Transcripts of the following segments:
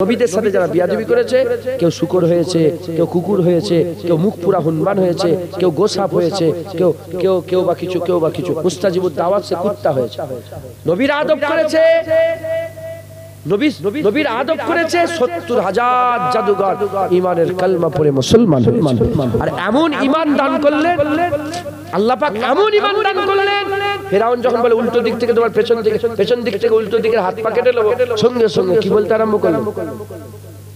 নবীদের সাথে যারা বিয়াদবি করেছে, কেউ শুকর হয়েছে, কেউ কুকুর হয়েছে, কেউ মুখ পুরা হনুমান হয়েছে, কেউ গোসাপ হয়েছে, কেউ কেউ কেউ বা কিছু কেউ বা কিছু মুস্তাজিবুদ দাওয়াত সে কুত্তা হয়েছে। নবীর আদব করেছে, নবীর আদব করেছে ৭০,০০০ জাদুঘর ঈমানের কালমা পড়ে মুসলমান। আর এমন ঈমান দান করলেন আল্লাহ পাক, এমন ঈমান দান করলেন, ফেরাউন যখন বলে উল্টো দিক থেকে তোমার পেছন দিক থেকে উল্টো দিকের হাত পা কেটে নেবো, সঙ্গে সঙ্গে কি বলতে আরম্ভ করলো,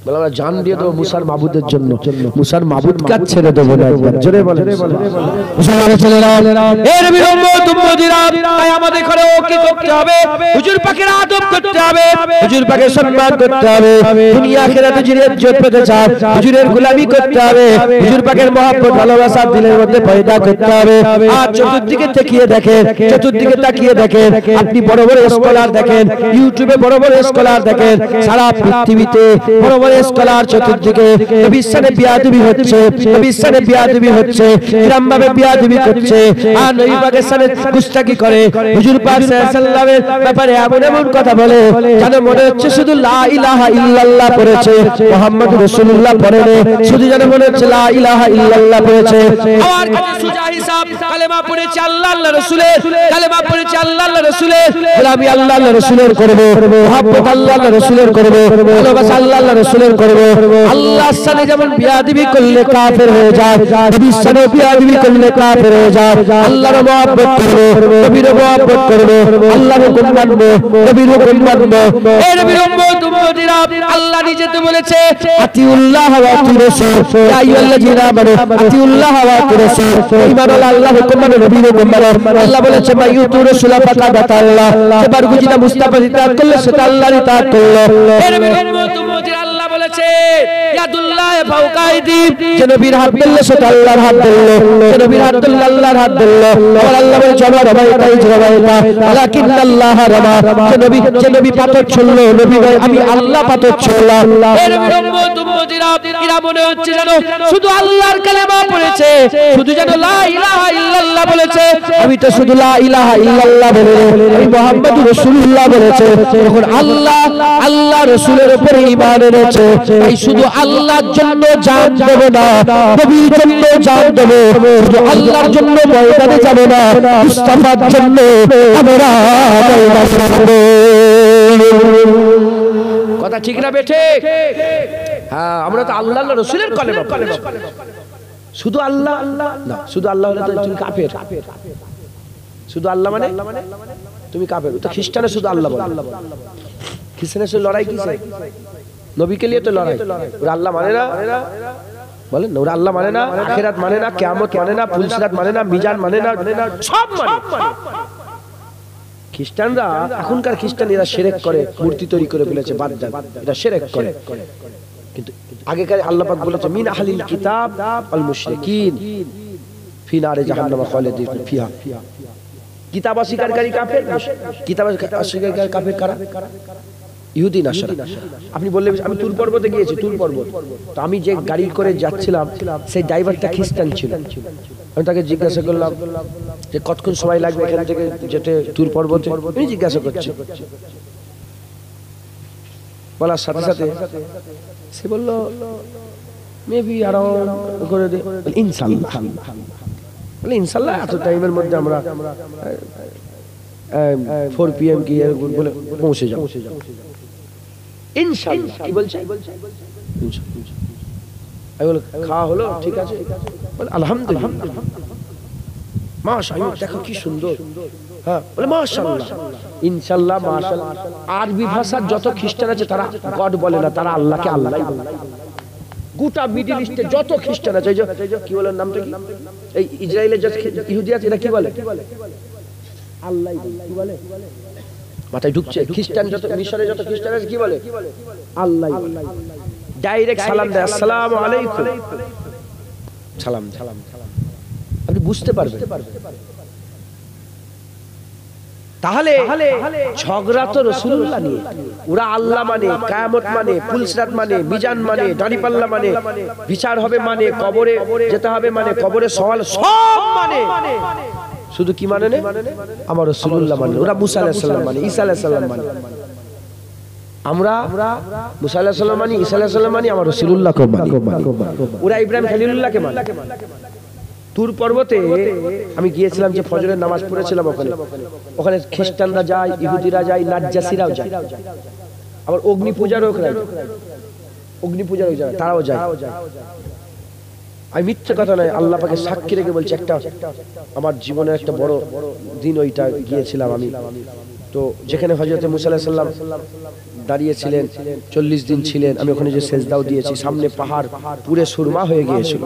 বলে আমরা জান দিয়ে দেবো মুসার মাবুদের জন্য, মুসার মাবুদকে ছেড়ে দেবো না। জোরে বলেন মুসলমানের ছেলেরা, এর বিরম্বত উম্মতিরা, তাই আমাদের ঘরেও কি করতে হবে? হুজুর পাকের আদব করতে হবে, হুজুর পাকের সম্মান করতে হবে। দুনিয়া আখিরাতে হুজুরের ইজ্জত পেতে চান, হুজুরের গোলামি করতে হবে, হুজুর পাকের মহব্বত ভালোবাসা দিলের মধ্যে পয়দা করতে হবে। আর চতুর্দিকে তাকিয়ে দেখেন, চতুর্দিকে তাকিয়ে দেখেন, আপনি বড় বড় স্কলার দেখেন, ইউটিউবে বড় বড় স্কলার দেখেন, সারা পৃথিবীতে বড় বড় স্কলার চতুর্দিকে নবীর সাথে বিয়াদবি হচ্ছে, নবীর সাথে বিয়াদবি হচ্ছে, কিরমভাবে বিয়াদবি করছে, আর নবী পাকের সাথে গুস্তাখি করে, হুজুর পাক সাল্লাল্লাহু আলাইহি ওয়াসাল্লামের ব্যাপারে এমন এমন কথা বলে যেন মনে হচ্ছে শুধু লা ইলাহা ইল্লাল্লাহ পড়েছে, মুহাম্মদুর রাসূলুল্লাহ পড়েনি, শুধু যেন মনে হচ্ছে লা ইলাহা ইল্লাল্লাহ পড়েছে। আমার কাছে সুজা হিসাব কালেমা পড়েছে আল্লাহ আল্লাহ রাসূলের, কালেমা পড়েছে আল্লাহ আল্লাহ রাসূলের, গোলামি আল্লাহ আল্লাহ রাসূলের করব, মহব্বত আল্লাহ আল্লাহ রাসূলের করব, ভালোবাসা আল্লাহ আল্লাহ রাসূলের করব। আল্লাহর সাথে যেমন বিয়াদবি করলে কাফের হয়ে যায়, নবীর সাথে বিয়াদবি করলে কাফের হয়ে যায়। আল্লাহর মহব্বত করব, নবীর মহব্বত করব, আল্লাহর হুকুম মানব, নবীর হুকুম মানব। এই নবীর উম্মত উম্মতিরা, আল্লাহ নিজে তো বলেছে আতিউল্লাহ ওয়া আতিউর রাসূল, ইয়া আইয়ুহাল্লাযীনা আমানু আতিউল্লাহ ওয়া আতিউর রাসূল, ঈমান হলো আল্লাহর হুকুম মানে নবীর হুকুম মানে। আল্লাহ বলেছে মাইয়ুতুর রাসূল ফাকাদ আতাল্লাহ, সেবার গুজিনা মুস্তাফা ইতাআত করলে সেটা আল্লাহর ইতাআত করলো। এই নবীর উম্মত উম্মতিরা আল্লাহ বলেছে ইয়াদুল্লাহ ফাওকা আইদিহিম, যে নবীর হাত ধরলে সেটা আল্লাহর হাত ধরলো, যে নবীর হাত ধরলে আল্লাহর হাত ধরলো। আর আল্লাহ বলেছে ওয়া রামাইতা ইয রামাইতা ওয়ালাকিন্নাল্লাহ রামা, যে নবী পাথর ছুড়লো, নবী ভাই আমি আল্লাহ পাথর ছুড়লাম। এই নবীর উম্মত উম্মতিরা এরা মনে হচ্ছে যেন শুধু আল্লাহর কালেমা পড়েছে, শুধু যেন লা ইলাহা ইল্লাল্লাহ বলেছে, আমি তো শুধু লা ইলাহা ইল্লাল্লাহ বলিনি, আমি মুহাম্মদুর রাসূলুল্লাহ বলেছে। যখন আল্লাহ আল্লাহ রাসূলের উপরে ঈমান এনেছে, এই শুধু আল্লাহর জন্য জান দেব না, নবীর জন্য জান দেব, শুধু আল্লাহর জন্য ময়দানে যাব না, মুস্তাফার জন্য আমরা ময়দানে যাব। কথা ঠিক না বেঠে? হ্যাঁ, আমরা তো আল্লাহ আল্লাহ রাসূলের কালেমা পড়েছি। শুধু আল্লাহ আল্লাহ না, শুধু আল্লাহ হলে তো তুমি কাফের। শুধু আল্লাহ মানে তুমি কাফের। তো খ্রিস্টানে শুধু আল্লাহ বলে, খ্রিস্টানের সাথে লড়াই কিসে? নবীকে নিয়ে তো লড়াই। ওরা আল্লাহ মানে না, বলেন না, ওরা আল্লাহ মানে না, আখিরাত মানে না, কিয়ামত মানে না, পুলসিরাত মানে না, মিজান মানে না, সব মানে। খ্রিস্টানরা, এখনকার খ্রিস্টান, এরা শিরক করে, মূর্তি তৈরি করে ফেলেছে, বাদ দেন, এটা শিরক করে। কিন্তু আগেকার আল্লাহ পাক বলেছে মিন আহলিল কিতাব আল মুশরিকিন ফি নারে জাহান্নাম খালিদিন ফিহা। কিতাব অস্বীকারী কাফের, কিতাব অস্বীকারী কাফের কারা? ইহুদি নাসারা। আপনি বললেন আমি তুর পর্বতে গিয়েছি, তুর পর্বত, তো আমি যে গাড়ি করে যাচ্ছিলাম সেই ড্রাইভারটা খ্রিস্টান ছিল। আমি তাকে জিজ্ঞাসা করলাম যে কতক্ষণ সময় লাগবে এখান থেকে যেতে তুর পর্বতে, আমি জিজ্ঞাসা করছি। বলার সাথে সাথে সে বলল মেবি অ্যারাউন্ড করে দে, ইনশাআল্লাহ। বলে ইনশাআল্লাহ এত টাইমের মধ্যে আমরা 4 PM কি বলে পৌঁছে যাব। ইনশাআল্লাহ কি বলছে? আমি বলি খাওয়া হলো, ঠিক আছে? বলে আলহামদুলিল্লাহ, মাশাআল্লাহ, দেখো কি সুন্দর। হ্যাঁ, বলে মাশাআল্লাহ, ইনশাআল্লাহ, মাশাআল্লাহ। আরবি ভাষার যত খ্রিস্টান আছে তারা গড বলে না, তারা আল্লাহকে আল্লাহ বলে। গোটা মিডল ইস্টে যত খ্রিস্টান আছে, কি বলে নামটা কি, এই ইসরায়েলের যত ইহুদি আছে এরা কি বলে? আল্লাহ বলে। মাথায় ঢুকছে? খ্রিস্টান যত, মিশরে যত খ্রিস্টান আছে কি বলে? আল্লাহ। ডাইরেক্ট সালাম দেয়, আসসালামু আলাইকুম, সালাম। আপনি বুঝতে পারবেন। তাহলে ঝগড়া তো রাসূলুল্লাহ নিয়ে। ওরা আল্লাহ মানে, কিয়ামত মানে, পুলসিরাত মানে, মিজান মানে, দাড়িপাল্লা মানে, বিচার হবে মানে, কবরে যেতে হবে মানে, কবরে সওয়াল সব মানে। শুধু কি মানে? আমার রাসূলুল্লাহ মানে। ওরা মুসা আলাইহিস সালাম মানে, ঈসা আলাইহিস সালাম মানে। আমরা মুসা আলাইহিস সালাম মানি, ঈসা আলাইহিস সালাম মানি, আমার রাসূলুল্লাহকে মানি। ওরা ইব্রাহিম খলিলুল্লাহকে মানে। তুর পর্বতে আমি গিয়েছিলাম, যে ফজরের নামাজ পড়েছিলাম ওখানে খ্রিস্টানরা যায়, ইহুদিরা যায়, নাজ্জাসীরাও যায়, আবার অগ্নি পূজারও যায়, তারাও যায়। আমি মিথ্যে কথা নয়, আল্লাহ পাকে সাক্ষী রেখে বলছি, একটা আমার জীবনের একটা বড় দিন ওইটা গিয়েছিলাম আমি। তো যেখানে হযরত মুসা আলাইহিস সালাম দাঁড়িয়েছিলেন, 40 দিন ছিলেন, আমি ওখানে যে সেজদাও দিয়েছি, সামনে পাহাড় পুরে সুরমা হয়ে গিয়েছিল।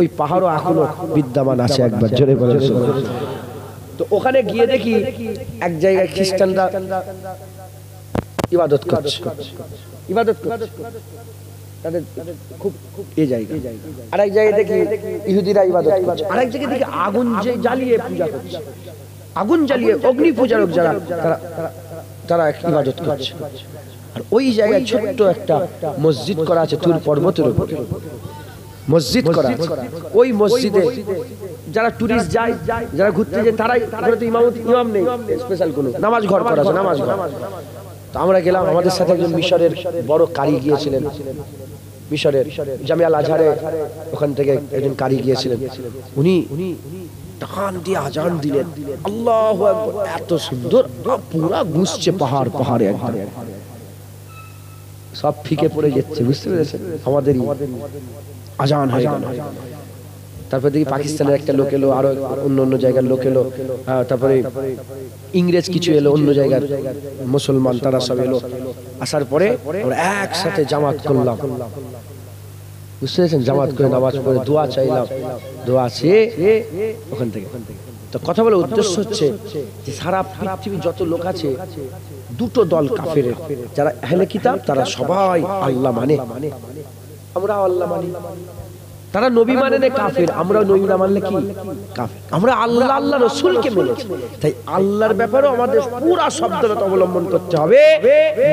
ওই পাহাড়ও এখনো বিদ্যমান আছে, একবার জোরে বলেন সুবহানাল্লাহ। তো ওখানে গিয়ে দেখি এক জায়গায় খ্রিস্টানরা ইবাদত করছে, তাদের খুব এই জায়গা। আরেক জায়গায় দেখি ইহুদিরা ইবাদত করছে, আরেক জায়গায় দেখি আগুন জ্বালিয়ে পূজা করছে, আগুন জ্বালিয়ে অগ্নি পূজারক যারা তারা ইবাদত করছে। আর ওই জায়গায় ছোট্ট একটা মসজিদ করা আছে, তুর পর্বতের উপরে মসজিদ করা আছে। ওই মসজিদে যারা টুরিস্ট যায়, যারা ঘুরতে যায়, তারাই ইমাম নেই, স্পেশাল কোনো নামাজ ঘর করা আছে, নামাজ ঘর। তো আমরা গেলাম, আমাদের সাথে একজন মিশরের বড় কারি গিয়েছিলেন, মিশরের জামিয়া আল আজহারে ওখান থেকে একজন কারি গিয়েছিলেন। উনি টান দিয়ে আজান দিলেন, আল্লাহু আকবার, এত সুন্দর, পুরা গুছছে পাহাড়ে একদম, সব ফিকে পড়ে যাচ্ছে, বুঝতে পেরেছেন? আমাদেরই আজান হয়ে গেল। তারপরে দেখি পাকিস্তানের একটা লোক এলো, আরো অন্য জায়গার লোক এলো, তারপরে ইংরেজ কিছু এলো, অন্য জায়গার মুসলমান, তারা সব এলো। আসার পরে আমরা একসাথে জামাত করলাম, বুঝতে পেরেছেন? জামাত করে নামাজ পড়ে দোয়া চাইলাম, দোয়া চেয়ে ওখান থেকে। তো কথা বলার উদ্দেশ্য হচ্ছে যে সারা পৃথিবীর যত লোক আছে, দুটো দল কাফের, যারা আহলে কিতাব তারা সবাই আল্লাহ মানে, আমরা আল্লাহ মানি। তারা নবী মানে না কাফের, আমরা নবী না মানলে কি কাফের। আমরা আল্লাহ আল্লাহ রাসূলকে মেনেছি, তাই আল্লাহর ব্যাপারেও আমাদের পুরা সাবধানতা অবলম্বন করতে হবে,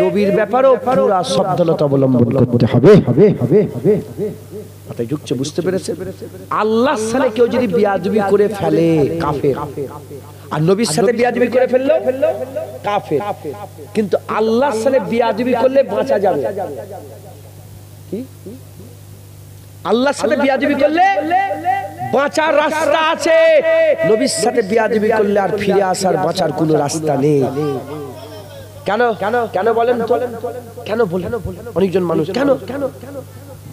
নবীর ব্যাপারেও পুরা সাবধানতা অবলম্বন করতে হবে। মাথায় ঢুকছে, বুঝতে পেরেছে? আল্লাহর সাথে কেউ যদি বিয়াদবি করে ফেলে কাফের, আর নবীর সাথে বিয়াদবি করে ফেললো কাফের। কিন্তু আল্লাহর সাথে বিয়াদবি করলে বাঁচা যাবে কি? আল্লাহর সাথে বিয়াদবি করলে বাঁচার রাস্তা আছে, নবীর সাথে বিয়াদবি করলে আর ফিরে আসার বাঁচার কোনো রাস্তা নেই। কেন কেন বলেন তো? কেন বলেন? অনেকজন মানুষ কেন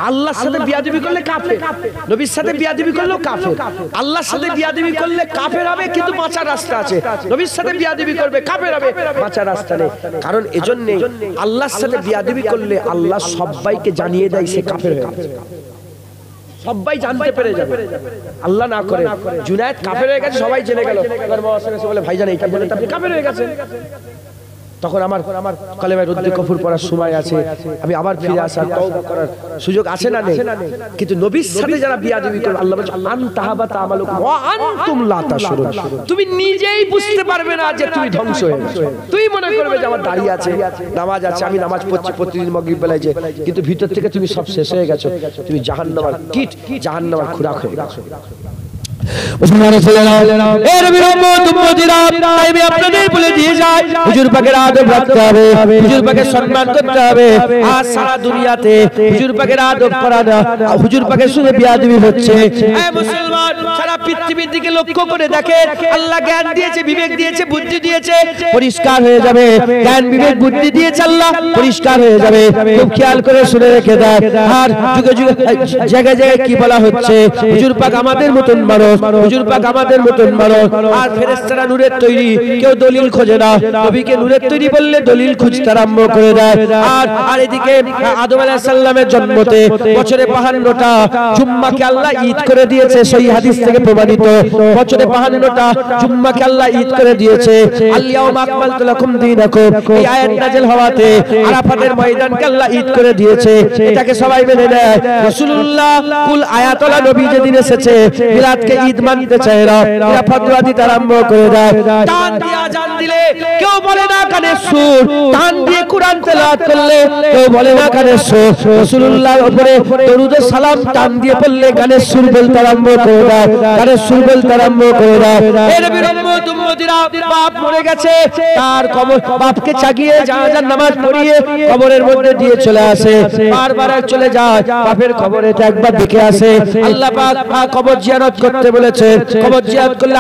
আল্লাহর সাথে বিয়াদবি করলে কাফের, নবীর সাথে বিয়াদবি করলেও কাফের। আল্লাহর সাথে বিয়াদবি করলে কাফের হবে, কিন্তু বাঁচার রাস্তা আছে। নবীর সাথে বিয়াদবি করবে, কাফের হবে, বাঁচার রাস্তা নেই। কারণ এজন্যই আল্লাহর সাথে বিয়াদবি করলে আল্লাহ সবাইকে জানিয়ে দেয় সে কাফের হয়ে গেছে, সবাই জানতে পেরে যাবে। আল্লাহ না করে জুনায়েদ কাফের হয়ে গেছে, সবাই জেনে গেল, এবার বলে ভাইজান এইটা বলে আপনি কাফের হয়ে গেছেন। তখন আমার কালেমায়ে রুদ্দে কফুর পড়ার সময় আছে, আমি আবার ফিরে আসার তওবা করার সুযোগ আছে না নেই? কিন্তু নবীর সাথে যারা বিয়াদবি করে, আল্লাহ বলেন আনতাহাবাতা আমালুকুম ওয়া আনতুম লা তাশউরুন, তুমি নিজেই বুঝতে পারবে না যে তুমি ধ্বংস হয়ে গেছো। তুই মনে করবে যে আমার দাড়ি আছে, নামাজ আছে, আমি নামাজ পড়ছি প্রতিদিন মাগরিব বেলায়, যে কিন্তু ভিতর থেকে তুমি সব শেষ হয়ে গেছো, তুমি জাহান্নামের কীট, জাহান্নামের খোরাক হয়ে গেছো। আপনাদের বলে দিয়ে যায়, হুজুর পাকের আদব রাখতে হবে, হুজুর পাকের সম্মান করতে হবে। আজ সারা দুনিয়াতে হুজুর পাকের আদব করা না, হুজুর পাকের সঙ্গে বিয়াদবি হচ্ছে। মুসলমান সারা পৃথিবীর দিকে লক্ষ্য করে দেখে, আল্লাহ জ্ঞান দিয়েছে, বিবেক দিয়েছে, বুদ্ধি দিয়েছে, পরিষ্কার হয়ে যাবে। জ্ঞান বিবেক বুদ্ধি দিয়েছে আল্লাহ, পরিষ্কার হয়ে যাবে। খুব খেয়াল করে শুনে রেখে দেয়। আর যুগে যুগে জায়গায় জায়গায় কি বলা হচ্ছে, হুজুর পাক আমাদের মতন মানুষ, হুজুর পাক আমাদের মতন মানুষ। আর ফেরেশতারা নূরের তৈরি, কেউ দলিল খোঁজে না, নবীকে নূরের তৈরি বললে দলিল খুঁজতে আরম্ভ করে দেয়। আর এদিকে আদম আলাইহিস সালামের জন্মতে বছরে 52টা জুম্মাকে আল্লাহ ঈদ করে দিয়েছে, সেই হাদিস থেকে প্রমাণিত। বছরে 52টা জুম্মাকে আল্লাহ ঈদ করে দিয়েছে। আল-ইয়াউমা আকমালতু লাকুম দীনাকুম, এই আয়াত নাযিল হওয়াতে আরাফাতের ময়দানকে আল্লাহ ঈদ করে দিয়েছে। এটাকে সবাই মেনে নেয়। রাসূলুল্লাহ কুল আয়াতুল্লাহ নবী যেদিন এসেছে, মিলাদকে ঈদ মানতে চায় না, এরা ফতোয়া দিতে আরম্ভ করে দেয়। টান দিয়ে আজান দিলে কেউ বলে না কানে সুর, টান দিয়ে কুরআন তেলাওয়াত করলে কেউ বলে না কানে সুর। রাসূলুল্লাহর উপরে দরুদ ও সালাম টান দিয়ে পড়লে গানের সুর বলতে আরম্ভ করে দেয়, গানের সুর বলতে আরম্ভ করে দেয়। এই নবীর উম্মত উম্মতিরা বাপ মরে গেছে, তার কবর বাপকে জাগিয়ে জানাজার নামাজ পড়িয়ে কবরের মধ্যে দিয়ে চলে আসে, বারবার চলে যায় বাপের কবরে একবার দেখে আসে। আল্লাহ পাক কবর জিয়ারত করতে বলেছে, কবর জিয়ারত করলে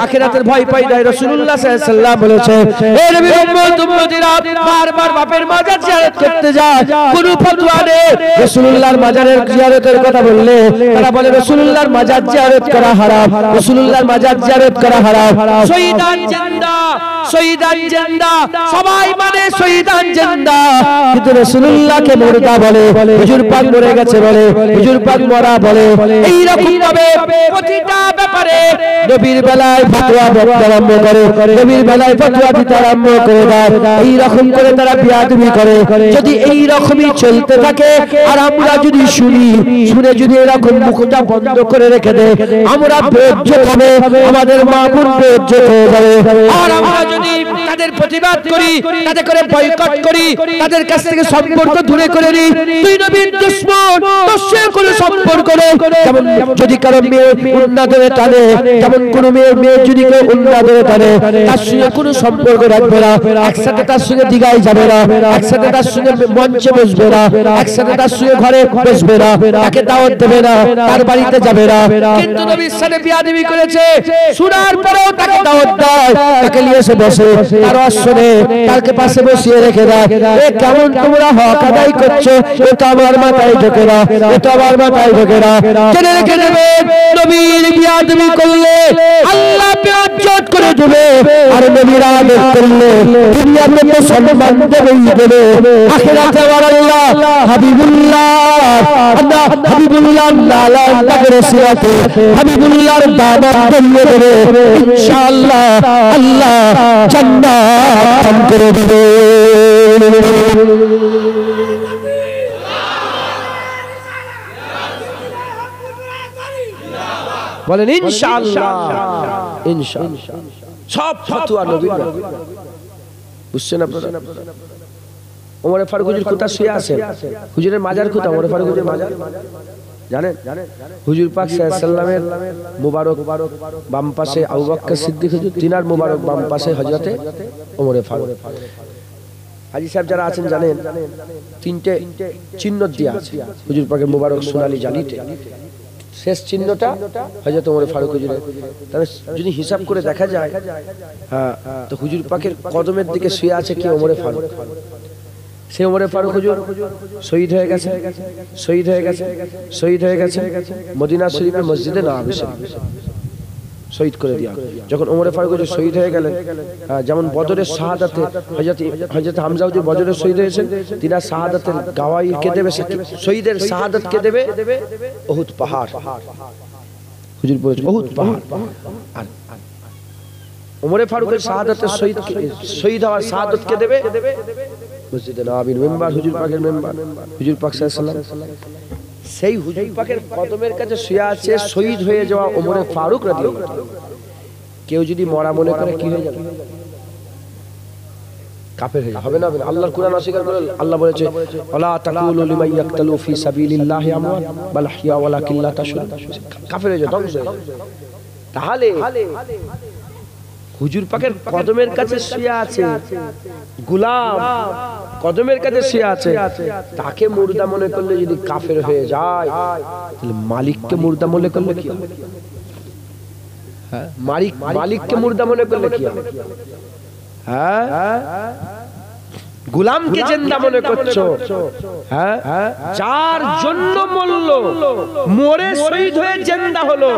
আখিরাতের ভয় পাই যায়। রাসূলুল্লাহ সাল্লাল্লাহু আলাইহি ওয়াসাল্লাম বলেছে এই নবীর উম্মত উম্মতিরা বারবার বাপের মাজার জিয়ারত করতে যায়, কোন ফতোয়া নেই। রাসূলুল্লাহর মাজারের জিয়ারতের কথা বললে তারা বলে রাসূলুল্লাহর মাজার জিয়ারত করা হারাম, রাসূলুল্লাহর মাজার জিয়ারত করা হারাম। শহীদান জিন্দা, শহীদান জিন্দা, সবাই মানে শহীদান জিন্দা, কিন্তু রাসূলুল্লাহকে মুর্দা বলে, হুজুর পাক মরে গেছে বলে, হুজুর পাক মরা বলে। এই রকম ভাবে প্রতিটা ব্যাপারে নবীর বেলায় ফতোয়া দিতে আরম্ভ করে, নবীর বেলায় ফতোয়া দিতে আরম্ভ করে দেয়। এই রকম করে তারা বিয়াদবি করে। যদি এই রকমই চলতে থাকে আর আমরা যদি শুনি, শুনে যদি এরকম মুখটা বন্ধ করে রেখে দেয়, আমরা বেইজ্জত হবে, আমাদের মা বোন বেইজ্জত হয়ে যাবে। আর আমরা যদি তাদের প্রতিবাদ করি, তাদের করে বয়কট করি, তাদের কাছ থেকে সম্পর্ক দূরে করে নিই, তুই নবীর দুশমন, তোর সঙ্গে কোনো সম্পর্ক নেই। যেমন যদি কারো মেয়ে উন্না ধরে টানে, যেমন কোনো মেয়ে যদি কেউ উন্না ধরে টানে, তার সঙ্গে কোনো সম্পর্ক রাখবে না, একসাথে তার সঙ্গে দিঘায় যাবে না, একসাথে তার সঙ্গে মঞ্চে বসবে না, একসাথে তার সঙ্গে ঘরে বসবে না, তাকে দাওয়াত দেবে না, তার বাড়িতে যাবে না। কিন্তু নবীর সাথে বিয়াদবি করেছে, শোনার পরেও তাকে দাওয়াত দেয়, তাকে নিয়ে এসে বসে, তার অশ্বনে তাকে পাশে বসিয়ে রেখে দেয়। এ কেমন তোমরা হক আদায় করছো, এটা আমার মাথায় ঢোকে না, এটা আমার মাথায় ঢোকে না। জেনে রেখে দেবে নবীর বিয়াদবি করলে আল্লাহ বেইজ্জত করে দেবে, আর নবীর আদব করলে দুনিয়াতে তো সম্মান দেবেই দেবে, আখিরাতে আমার আল্লাহ হাবিবুল্লাহ নালান তাকে সিরাতে হাবিবুল্লাহর দাওয়াত দিয়ে দেবে। ইনশাআল্লাহ আল্লাহ জান্নাত দান করে দেবে। বলেন ইনশাআল্লাহ, ইনশাআল্লাহ। সব ফতোয়া নবীর, বুঝছেন আপনারা? ওমর ফারুক হুজুর কোথায় শুয়ে আছেন? হুজুরের মাজার কোথায়? ওমর ফারুক হুজুরের মাজার জানেন? হুজুর পাক সাল্লাল্লাহু আলাইহি ওয়াসাল্লামের মুবারক বাম পাশে আবু বকর সিদ্দিক হুজুর, তিনার মুবারক বাম পাশে হযরতে ওমর ফারুক। হাজী সাহেব যারা আছেন জানেন, তিনটে চিহ্ন দেয়া আছে হুজুর পাকের মুবারক সোনালী জালিতে। শেষ চিহ্নটা হযরত ওমর ফারুক হুজুরের। তাহলে যদি হিসাব করে দেখা যায়, হ্যাঁ, তো হুজুর পাকের কদমের দিকে শুয়ে আছে কি? ওমর ফারুক। সে ওমর ফারুক হুজুর শহীদ হয়ে গেছে, শহীদ হয়ে গেছে, শহীদ হয়ে গেছে মদিনা শরীফের মসজিদে নববী শরীফে শহীদ করে দেয়া। যখন ওমর ফারুক হুজুর শহীদ হয়ে গেলেন, যেমন বদরের শাহাদাতে হযরত হামজা হুজুর বদরের শহীদ হয়েছেন, তিনার শাহাদাতের গাওয়াই কে দেবে? শহীদের শাহাদাত কে দেবে? উহুদ পাহাড়। হুজুর বলেছেন উহুদ পাহাড়। আর ওমর ফারুকের শাহাদাতের শহীদ হওয়ার শাহাদাত কে দেবে? মসজিদে নববীর মেম্বার, হুজুর পাকের মেম্বার, হুজুর পাক সাল্লাল্লাহু আলাইহি ওয়াসাল্লাম। সেই হুজুর পাকের কদমের কাছে শুয়ে আছে শহীদ হয়ে যাওয়া ওমর ফারুক রাদিয়াল্লাহু আনহু। কেউ যদি মরা মনে করে কি হয়ে যাবে? কাফের হয়ে হবে না? আল্লাহর কুরআন অস্বীকার করে আল্লাহ বলেছে ওয়ালা তাকুলু লিমান ইয়াকতালু ফি সাবিলিল্লাহি আমওয়াত বাল আহইয়া ওয়ালাকিন লা তাশউরুন। কাফের হয়ে যায়, ধ্বংস হয়ে যায়। তাহলে হুজুর পাকের কদমের কাছে শুয়ে আছে গোলাম, কদমের কাছে শুয়ে আছে, তাকে মুর্দা মনে করলে যদি কাফের হয়ে যায়, তাহলে মালিককে মুর্দা মনে করলে কি হবে? হ্যাঁ, মালিককে মুর্দা মনে করলে কি হবে? হ্যাঁ, গোলামকে জিন্দা মনে করছো। হ্যাঁ, যার জন্য মরল, মরে শহীদ হয়ে জিন্দা হলো,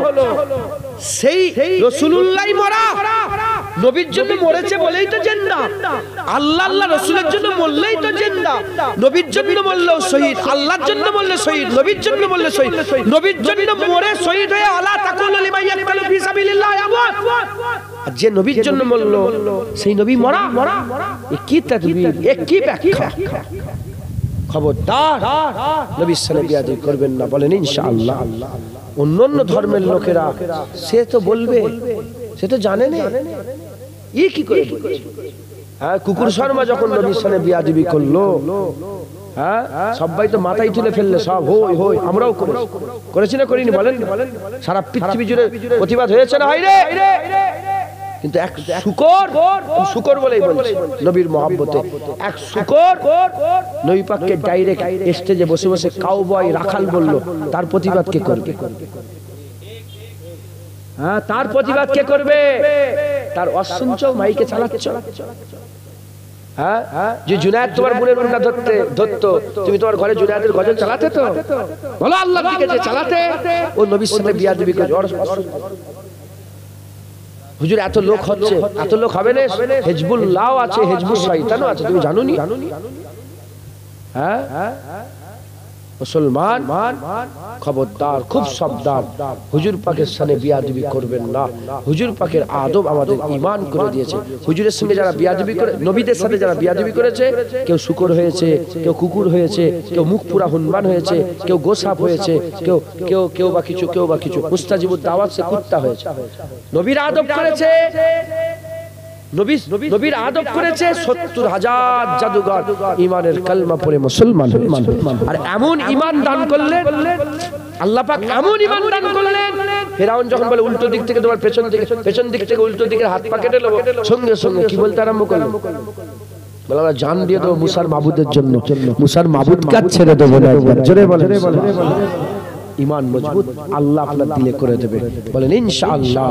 সেই রাসূলুল্লাহই মরা, নবীর জন্য মরেছে বলেই তো জিন্দা। আল্লাহ রাসূলের জন্য মরলেই তো জিন্দা। নবীর জন্য মরলেও শহীদ, আল্লাহর জন্য মরলে শহীদ, নবীর জন্য মরলে শহীদ। নবীর জন্য মরে শহীদ হয়ে আলা তাকুলু লিমান ইয়াকতালু ফি সাবিলিল্লাহি আমওয়াত। আর যে নবীর জন্য মরল সেই নবী মরা। এ কি তাদবীর, এ কি ব্যাখ্যা? খবরদার নবীর সাথে বিয়াদবি করবেন না, বলেন ইনশাআল্লাহ। অন্য ধর্মের লোকেরা সে তো বলবে, সে তো জানে না ই কি করে। হ্যাঁ, কুকুর শর্মা যখন নবীর সামনে বিয়াদবি করলো, হ্যাঁ সবাই তো মাথায় তুলে ফেললে, সব হই হই, আমরাও করেছি না করিনি বলেন? সারা পৃথিবী জুড়ে প্রতিবাদ হয়েছে না হয়নি? কিন্তু এক শুকর বলেই বলছি নবীর মহব্বতে, এক শুকর নবী পাককে ডাইরেক্ট স্টেজে বসে বসে কাউবয় রাখাল বলল, তার প্রতিবাদ কে করবে? হ্যাঁ, তার প্রতিবাদ কে করবে? তার অশুনছ মাইকে চালাচ্ছ। হ্যাঁ, যে জুনায়েদ তোমার বোনের মুন্ডা ধরতো, তুমি তোমার ঘরে জুনায়েদের গজল চালাতে তো বলো, আল্লাহ দিকে যে চালাতে, ও নবীর সাথে বিয়াদবি করে। হুজুর এত লোক হচ্ছে, এত লোক হবে না, হিজবুল্লাহ আছে, হিজবুল শয়তানও আছে, তুমি জানোনি? হ্যাঁ, মুসলমান খবরদার, খুব সাবধান, হুজুর পাকের সামনে বিয়াদবি করবেন না। হুজুর পাকের আদব আমাদের ঈমান করে দিয়েছে। হুজুরের সঙ্গে যারা বিয়াদবি করে, নবীদের সাথে যারা বিয়াদবি করেছে, কেউ শুকর হয়েছে, কেউ কুকুর হয়েছে, কেউ মুখ পুরা হনুমান হয়েছে, কেউ গোসাপ হয়েছে, কেউ বা কিছু মুস্তাজিবুদ দাওয়াত সে কুত্তা হয়েছে। নবীর আদব করেছে, নবীর আদব করেছে ৭০,০০০ জাদুঘর ঈমানের কালমা পড়ে মুসলমান। আর এমন ঈমান দান করলেন আল্লাহ পাক, এমন ঈমান দান করলেন, ফেরাউন যখন বলে উল্টো দিক থেকে তোমার পেছন দিক থেকে উল্টো দিকে হাত পা কেটে নেবো, সঙ্গে সঙ্গে কি বলতে আরম্ভ করলো? বলে আমরা জান দিয়ে দেবো মুসার মাবুদের জন্য, মুসার মাবুদ কাজ ছেড়ে দেবো না। জোরে বলেন, ঈমান মজবুত আল্লাহ আপনার দিলে করে দেবে, বলেন ইনশাআল্লাহ।